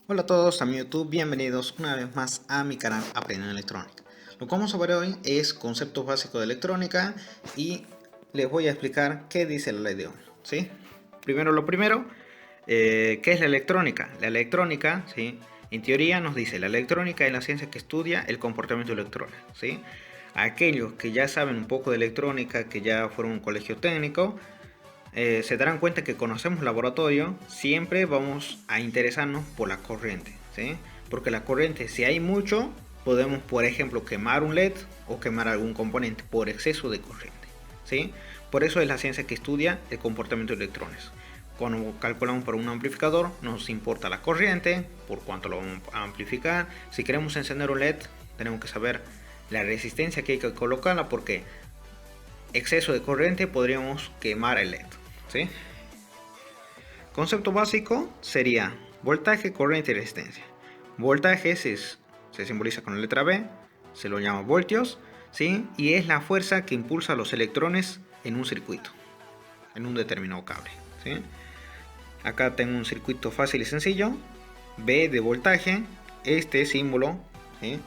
Hola a todos, a mi YouTube, bienvenidos una vez más a mi canal Aprendiendo Electrónica. Lo que vamos a ver hoy es conceptos básicos de electrónica y les voy a explicar qué dice la ley de Ohm, ¿sí? Primero, ¿qué es la electrónica? La electrónica, ¿sí? En teoría nos dice, la electrónica es la ciencia que estudia el comportamiento de electrones, ¿sí? Aquellos que ya saben un poco de electrónica, que ya fueron a un colegio técnico, se darán cuenta que conocemos laboratorio, siempre vamos a interesarnos por la corriente, ¿sí? Porque la corriente, si hay mucho, podemos, por ejemplo, quemar un LED o quemar algún componente por exceso de corriente, ¿sí? Por eso es la ciencia que estudia el comportamiento de electrones. Cuando calculamos para un amplificador, nos importa la corriente, por cuánto lo vamos a amplificar. Si queremos encender un LED, tenemos que saber la resistencia que hay que colocarla, porque exceso de corriente podríamos quemar el LED, ¿sí? Concepto básico sería voltaje, corriente y resistencia. Voltaje se simboliza con la letra B, se lo llama voltios, ¿sí? Y es la fuerza que impulsa a los electrones en un circuito, en un determinado cable, ¿sí? Acá tengo un circuito fácil y sencillo, B de voltaje, este símbolo, ¿sí?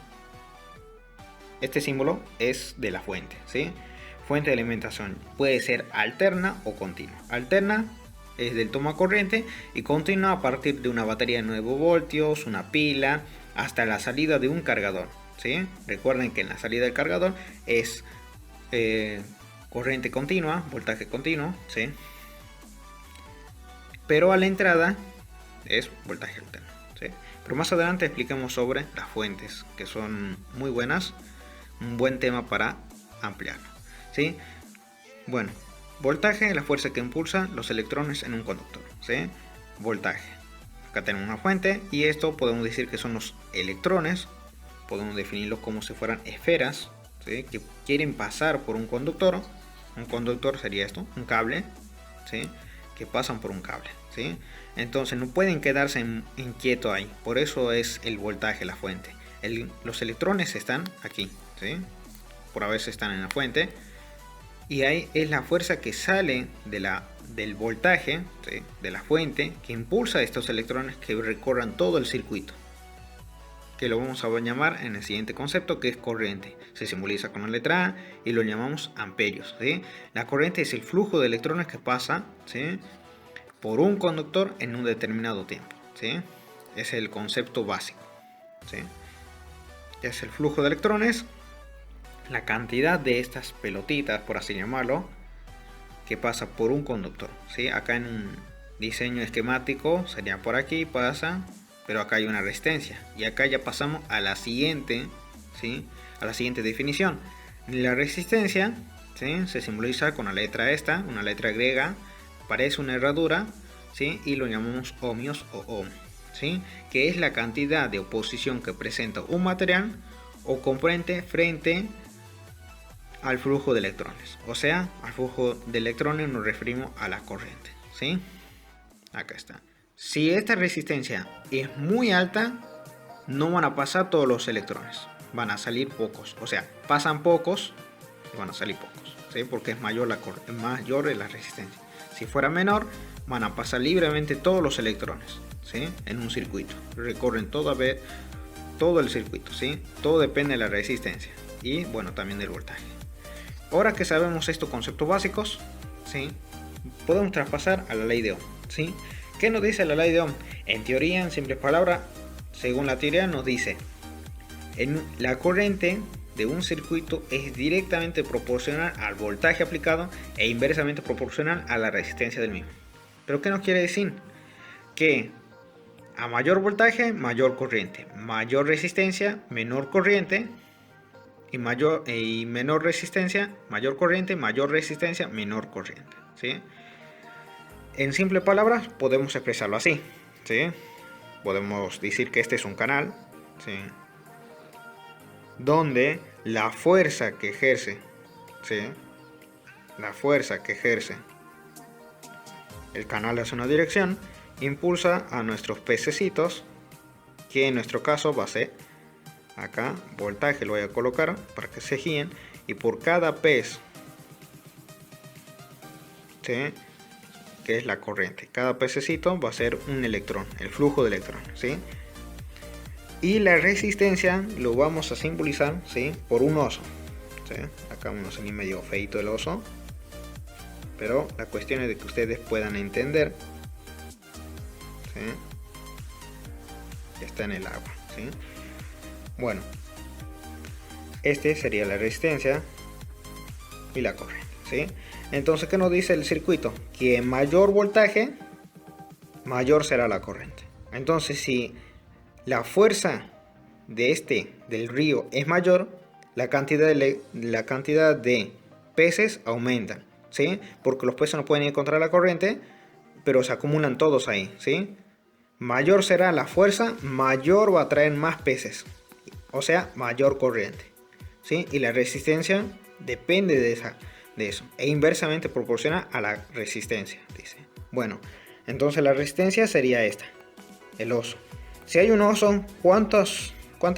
Este símbolo es de la fuente, ¿sí? Fuente de alimentación puede ser alterna o continua. Alterna es del toma corriente y continua a partir de una batería de 9 voltios, una pila, hasta la salida de un cargador, ¿sí? Recuerden que en la salida del cargador es corriente continua, voltaje continuo, ¿sí? Pero a la entrada es voltaje alterno, ¿sí? Pero más adelante expliquemos sobre las fuentes, que son muy buenas, un buen tema para ampliarlo, ¿sí? Bueno, voltaje es la fuerza que impulsa los electrones en un conductor, ¿sí? Voltaje. Acá tenemos una fuente y esto podemos decir que son los electrones, podemos definirlos como si fueran esferas, ¿sí? Que quieren pasar por un conductor. Un conductor sería esto, un cable, ¿sí? Que pasan por un cable, ¿sí? Entonces no pueden quedarse inquietos ahí, por eso es el voltaje la fuente. Los electrones están aquí, ¿sí? Por a veces están en la fuente y ahí es la fuerza que sale del voltaje, ¿sí? De la fuente, que impulsa a estos electrones que recorran todo el circuito, que lo vamos a llamar en el siguiente concepto, que es corriente. Se simboliza con la letra A y lo llamamos amperios, ¿sí? La corriente es el flujo de electrones que pasa, ¿sí? Por un conductor en un determinado tiempo, ¿sí? Es el concepto básico, ¿sí? Es el flujo de electrones, la cantidad de estas pelotitas, por así llamarlo, que pasa por un conductor, ¿sí? Acá en un diseño esquemático sería por aquí, pasa, pero acá hay una resistencia. Y acá ya pasamos a la siguiente, ¿sí? A la siguiente definición. La resistencia, ¿sí? Se simboliza con la letra esta, una letra griega, parece una herradura, ¿sí? Y lo llamamos ohmios o ohm, ¿sí? Que es la cantidad de oposición que presenta un material o componente frente al flujo de electrones. O sea, al flujo de electrones nos referimos a la corriente, ¿sí? Acá está. Si esta resistencia es muy alta, no van a pasar todos los electrones, van a salir pocos. O sea, pasan pocos y van a salir pocos, ¿sí? Porque es mayor la resistencia. Si fuera menor, van a pasar libremente todos los electrones, ¿sí? En un circuito. Recorren todo el circuito, ¿sí? Todo depende de la resistencia y, bueno, también del voltaje. Ahora que sabemos estos conceptos básicos, ¿sí? Podemos traspasar a la ley de Ohm, ¿sí? ¿Qué nos dice la ley de Ohm? En teoría, en simples palabras, según la teoría nos dice, la corriente de un circuito es directamente proporcional al voltaje aplicado e inversamente proporcional a la resistencia del mismo. ¿Pero qué nos quiere decir? Que a mayor voltaje, mayor corriente, mayor resistencia, menor corriente, y menor resistencia, mayor corriente, mayor resistencia, menor corriente, ¿sí? En simples palabras podemos expresarlo así, ¿sí? Podemos decir que este es un canal, ¿sí? Donde la fuerza que ejerce, ¿sí? La fuerza que ejerce el canal hacia una dirección impulsa a nuestros pececitos, que en nuestro caso va a ser acá voltaje, lo voy a colocar para que se guíen, y por cada pez, ¿sí? Que es la corriente, cada pececito va a ser un electrón, el flujo de electrones, ¿sí? Y la resistencia lo vamos a simbolizar, ¿sí?, por un oso, ¿sí? Acá uno se medio feito el oso, pero la cuestión es de que ustedes puedan entender, ¿sí?, que está en el agua, ¿sí? Bueno, este sería la resistencia y la corriente, ¿sí? Entonces, ¿qué nos dice el circuito? Que mayor voltaje, mayor será la corriente. Entonces, si la fuerza del río es mayor, la cantidad de peces aumenta, ¿sí? Porque los peces no pueden ir contra la corriente, pero se acumulan todos ahí, ¿sí? Mayor será la fuerza, mayor va a traer más peces, o sea, mayor corriente, ¿sí? Y la resistencia depende de eso, e inversamente proporciona a la resistencia, dice. Bueno, entonces la resistencia sería esta, el oso. Si hay un oso, ¿cuántas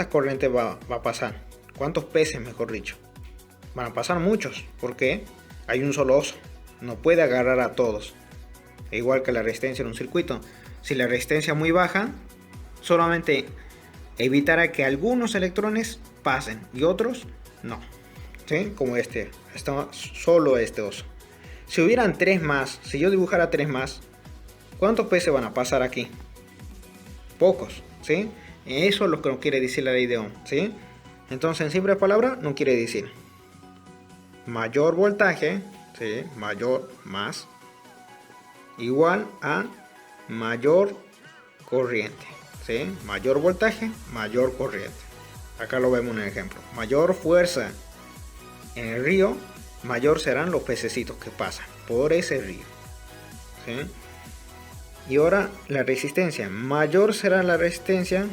corrientes va a pasar? ¿Cuántos peces, mejor dicho? Van a pasar muchos, porque hay un solo oso, no puede agarrar a todos. Igual que la resistencia en un circuito. Si la resistencia es muy baja, solamente evitará que algunos electrones pasen y otros no, ¿sí? Como está solo este oso. Si hubieran 3 más, si yo dibujara 3 más, ¿cuántos peces van a pasar aquí? Pocos, ¿sí? Eso es lo que nos quiere decir la ley de Ohm, ¿sí? Entonces, en simple palabra, no quiere decir mayor voltaje, ¿sí?, mayor más, igual a mayor corriente, ¿sí? Mayor voltaje, mayor corriente. Acá lo vemos en el ejemplo. Mayor fuerza en el río, mayor serán los pececitos que pasan por ese río, ¿sí? Y ahora la resistencia. Mayor será la resistencia,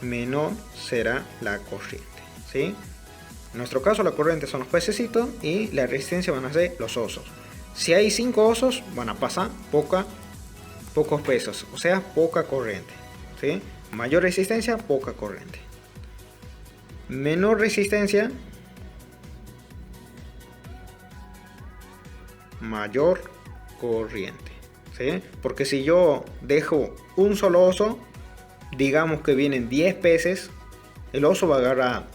menor será la corriente, ¿sí? En nuestro caso la corriente son los pececitos y la resistencia van a ser los osos. Si hay 5 osos, van a pasar pocos pesos, o sea, poca corriente, ¿sí? Mayor resistencia, poca corriente. Menor resistencia, mayor corriente, ¿sí? Porque si yo dejo un solo oso, digamos que vienen 10 peces, el oso va a agarrar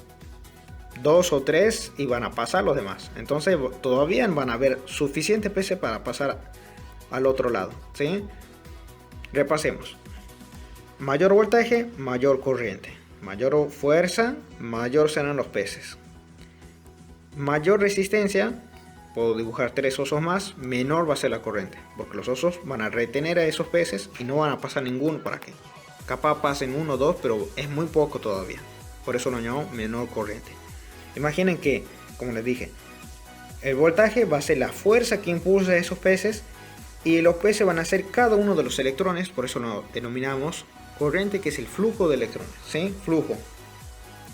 2 o 3 y van a pasar los demás. Entonces todavía van a haber suficientes peces para pasar al otro lado, ¿sí? Repasemos. Mayor voltaje, mayor corriente. Mayor fuerza, mayor serán los peces. Mayor resistencia, puedo dibujar 3 osos más, menor va a ser la corriente, porque los osos van a retener a esos peces y no van a pasar ninguno para aquí. Capaz pasen 1 o 2, pero es muy poco todavía. Por eso lo llamo menor corriente. Imaginen que, como les dije, el voltaje va a ser la fuerza que impulsa a esos peces y los peces van a ser cada uno de los electrones, por eso lo denominamos corriente, que es el flujo de electrones, ¿sí? Flujo,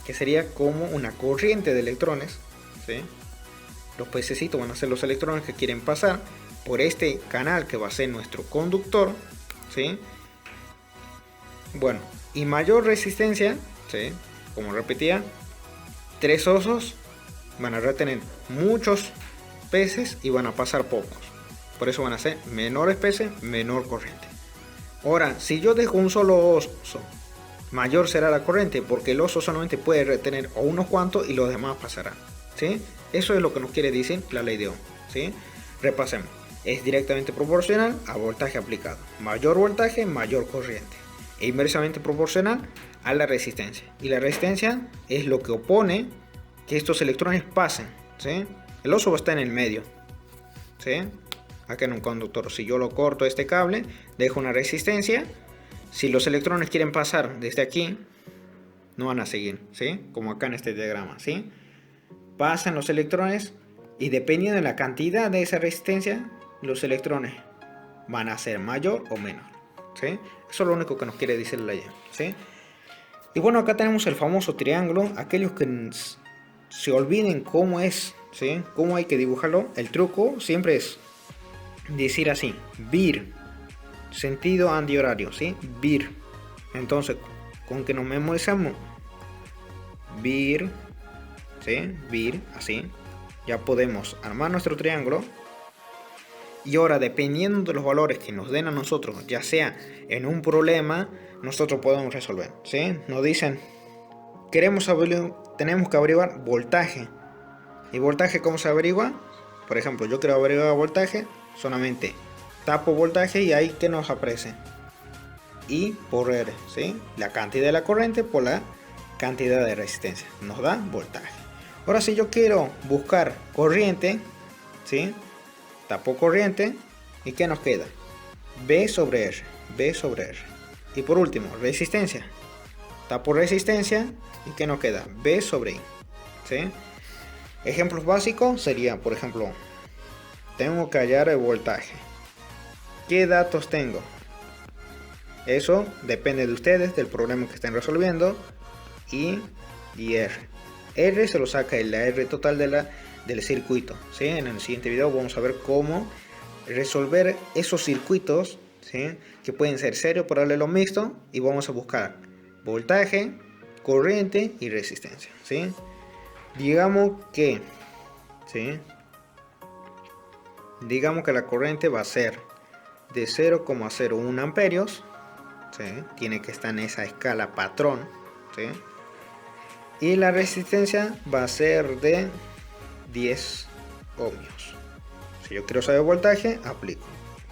que sería como una corriente de electrones, ¿sí? Los pececitos van a ser los electrones que quieren pasar por este canal que va a ser nuestro conductor, ¿sí? Bueno, y mayor resistencia, ¿sí?, como repetía, 3 osos van a retener muchos peces y van a pasar pocos. Por eso van a ser menores peces, menor corriente. Ahora, si yo dejo un solo oso, mayor será la corriente, porque el oso solamente puede retener a unos cuantos y los demás pasarán, ¿sí? Eso es lo que nos quiere decir la ley de Ohm, ¿sí? Repasemos. Es directamente proporcional a voltaje aplicado. Mayor voltaje, mayor corriente. E inversamente proporcional a la resistencia. Y la resistencia es lo que opone que estos electrones pasen, ¿sí? El oso va a estar en el medio, ¿sí? Acá en un conductor, si yo lo corto este cable, dejo una resistencia. Si los electrones quieren pasar desde aquí, no van a seguir, ¿sí? Como acá en este diagrama, ¿sí? Pasan los electrones y dependiendo de la cantidad de esa resistencia, los electrones van a ser mayor o menor, ¿sí? Eso es lo único que nos quiere decir la ley, ¿sí? Y bueno, acá tenemos el famoso triángulo. Aquellos que se olviden cómo es, ¿sí?, cómo hay que dibujarlo, el truco siempre es decir así: vir, sentido antihorario, ¿sí? Vir. Entonces, con que nos memorizamos vir, ¿sí?, vir, así, ya podemos armar nuestro triángulo Y ahora, dependiendo de los valores que nos den a nosotros, ya sea en un problema, nosotros podemos resolver, ¿sí? Nos dicen, tenemos que averiguar voltaje. ¿Y voltaje cómo se averigua? Por ejemplo, yo quiero averiguar voltaje, solamente tapo voltaje y ahí que nos aparece I por R, ¿sí? La cantidad de la corriente por la cantidad de resistencia, nos da voltaje. Ahora, si yo quiero buscar corriente, ¿sí? Tapo corriente y ¿qué nos queda? B sobre R, B sobre R. Y por último, resistencia. Tapo resistencia y ¿qué nos queda? B sobre I, ¿sí? Ejemplos básicos serían, por ejemplo, tengo que hallar el voltaje. ¿Qué datos tengo? Eso depende de ustedes, del problema que estén resolviendo. I y R. R se lo saca en la R total del circuito, ¿sí? En el siguiente video vamos a ver cómo resolver esos circuitos, ¿sí? Que pueden ser serio, paralelo, mixto, y vamos a buscar voltaje, corriente y resistencia, ¿sí? Digamos que, ¿sí? Digamos que la corriente va a ser de 0,01 amperios, ¿sí? Tiene que estar en esa escala patrón, ¿sí? Y la resistencia va a ser de 10 ohmios. Si yo quiero saber voltaje, aplico.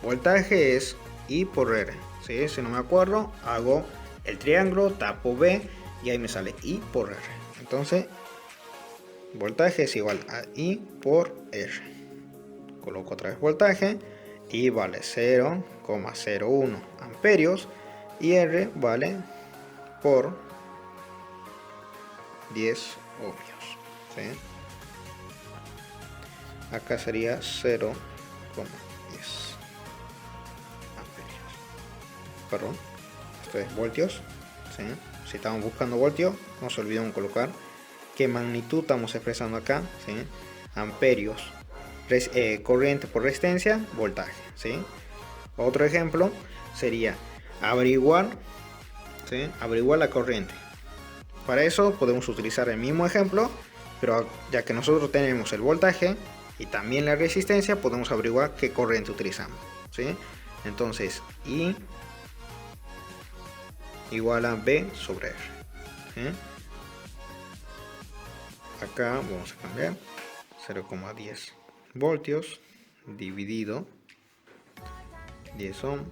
Voltaje es I por R, ¿sí? Si no me acuerdo, hago el triángulo, tapo B y ahí me sale I por R. Entonces, voltaje es igual a I por R. Coloco otra vez voltaje. I vale 0,01 amperios y R vale por 10 ohmios, ¿sí? Acá sería 0,10 amperios. Perdón, esto es voltios, ¿sí? Si estamos buscando voltios, no se olviden colocar qué magnitud estamos expresando acá, ¿sí? Amperios, corriente por resistencia, voltaje, ¿sí? Otro ejemplo sería averiguar, ¿sí? Averiguar la corriente. Para eso podemos utilizar el mismo ejemplo, pero ya que nosotros tenemos el voltaje y también la resistencia, podemos averiguar qué corriente utilizamos, ¿sí? Entonces, I igual a B sobre R, ¿sí? Acá vamos a cambiar 0,10 voltios dividido 10 ohm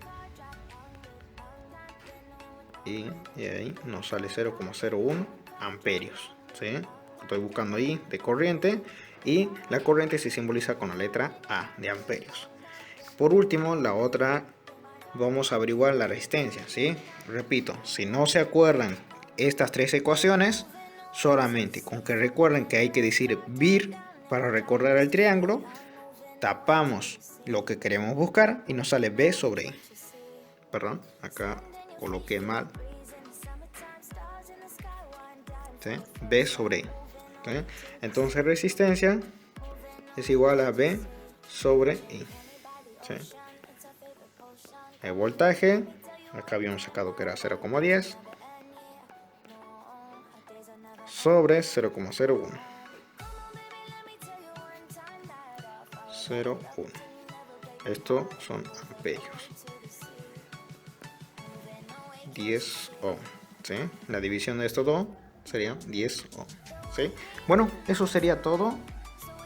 y ahí nos sale 0,01 amperios, ¿sí? Estoy buscando ahí de corriente y la corriente se simboliza con la letra A de amperios. Por último, la otra, vamos a averiguar la resistencia, ¿sí? Repito, si no se acuerdan estas tres ecuaciones, solamente con que recuerden que hay que decir vir para recordar el triángulo, tapamos lo que queremos buscar y nos sale B sobre I. Perdón, acá coloqué mal, ¿sí? B sobre I, ¿sí? Entonces resistencia es igual a B sobre I, ¿sí? El voltaje, acá habíamos sacado que era 0,10 sobre 0,01. 0,1. Estos son amperios. 10 ohm, ¿sí? La división de estos dos sería 10 ohm, ¿sí? Bueno, eso sería todo.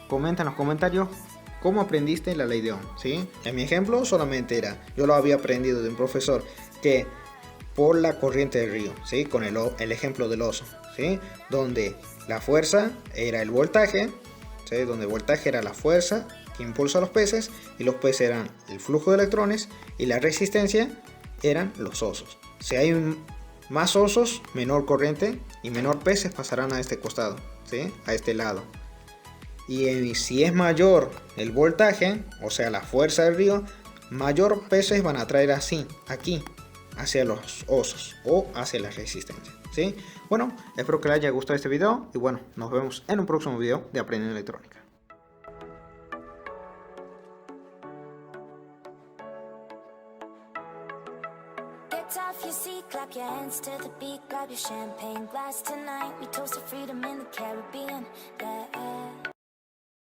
Comenta en los comentarios cómo aprendiste la ley de Ohm, ¿sí? En mi ejemplo solamente yo lo había aprendido de un profesor que por la corriente del río, ¿sí? Con el ejemplo del oso, ¿sí? Donde la fuerza era el voltaje, ¿sí? Donde el voltaje era la fuerza que impulsa a los peces y los peces eran el flujo de electrones y la resistencia eran los osos. Si hay más osos, menor corriente y menor peces pasarán a este costado, ¿sí? A este lado. Y si es mayor el voltaje, o sea la fuerza del río, mayor peces van a traer así, aquí, hacia los osos o hacia la resistencia, ¿sí? Bueno, espero que les haya gustado este video y bueno, nos vemos en un próximo video de Aprendiendo Electrónica. Off your seat, clap your hands to the beat, grab your champagne glass tonight. We toast to freedom in the Caribbean, yeah.